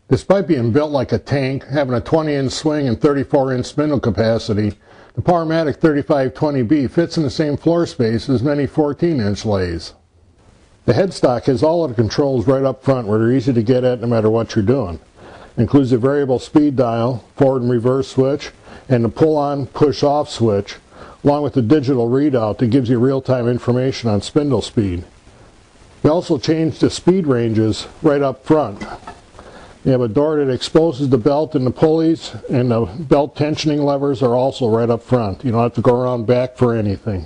Despite being built like a tank, having a 20-inch swing and 34-inch spindle capacity, the Powermatic 3520B fits in the same floor space as many 14-inch lathes. The headstock has all of the controls right up front where they're easy to get at no matter what you're doing. It includes a variable speed dial, forward and reverse switch, and the pull-on, push-off switch, along with the digital readout that gives you real-time information on spindle speed. We also changed the speed ranges right up front. You have a door that exposes the belt and the pulleys, and the belt tensioning levers are also right up front. You don't have to go around back for anything.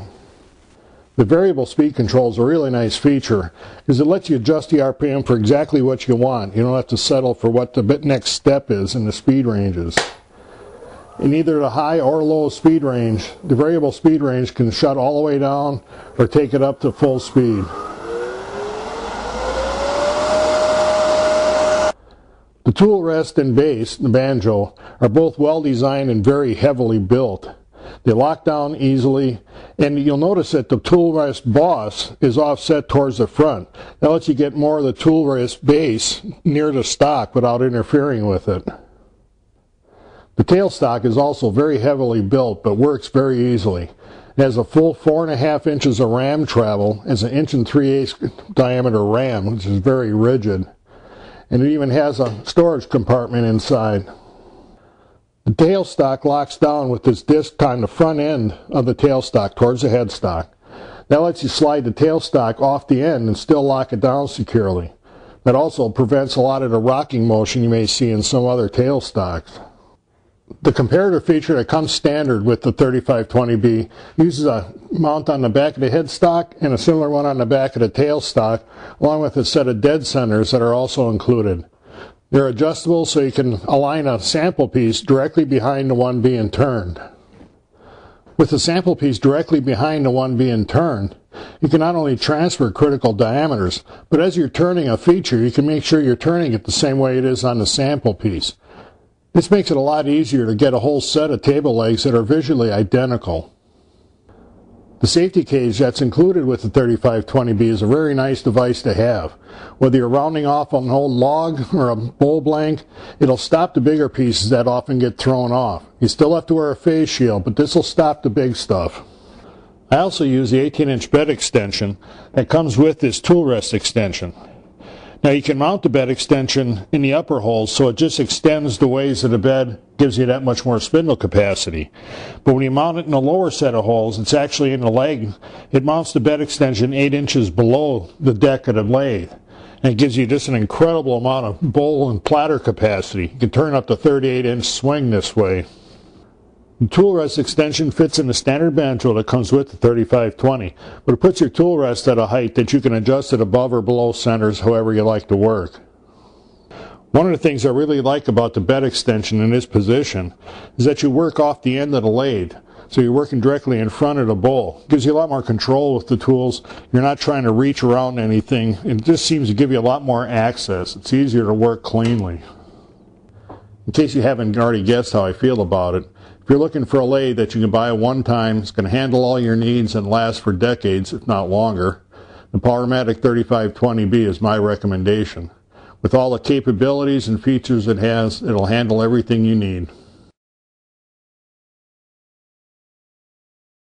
The variable speed control is a really nice feature because it lets you adjust the RPM for exactly what you want. You don't have to settle for what the next step is in the speed ranges. In either the high or low speed range, the variable speed range can shut all the way down or take it up to full speed. The tool rest and base, the banjo, are both well designed and very heavily built. They lock down easily, and you'll notice that the tool rest boss is offset towards the front. That lets you get more of the tool rest base near the stock without interfering with it. The tailstock is also very heavily built, but works very easily. It has a full 4.5 inches of ram travel, as an 1 3/8 diameter ram, which is very rigid. And it even has a storage compartment inside. The tailstock locks down with this disc on the front end of the tailstock towards the headstock. That lets you slide the tailstock off the end and still lock it down securely. That also prevents a lot of the rocking motion you may see in some other tailstocks. The comparator feature that comes standard with the 3520B uses a mount on the back of the headstock and a similar one on the back of the tailstock, along with a set of dead centers that are also included. They're adjustable so you can align a sample piece directly behind the one being turned. With the sample piece directly behind the one being turned, you can not only transfer critical diameters, but as you're turning a feature, you can make sure you're turning it the same way it is on the sample piece. This makes it a lot easier to get a whole set of table legs that are visually identical. The safety cage that's included with the 3520B is a very nice device to have. Whether you're rounding off an old log or a bowl blank, it'll stop the bigger pieces that often get thrown off. You still have to wear a face shield, but this will stop the big stuff. I also use the 18-inch bed extension that comes with this tool rest extension. Now you can mount the bed extension in the upper holes so it just extends the ways of the bed, gives you that much more spindle capacity. But when you mount it in the lower set of holes, it's actually in the leg. It mounts the bed extension 8 inches below the deck of the lathe. And it gives you just an incredible amount of bowl and platter capacity. You can turn up to 38-inch swing this way. The tool rest extension fits in the standard banjo that comes with the 3520, but it puts your tool rest at a height that you can adjust it above or below centers however you like to work. One of the things I really like about the bed extension in this position is that you work off the end of the lathe, so you're working directly in front of the bowl. It gives you a lot more control with the tools. You're not trying to reach around anything. It just seems to give you a lot more access. It's easier to work cleanly. In case you haven't already guessed how I feel about it, if you're looking for a lathe that you can buy one time, it's going to handle all your needs and last for decades, if not longer, the Powermatic 3520B is my recommendation. With all the capabilities and features it has, it'll handle everything you need.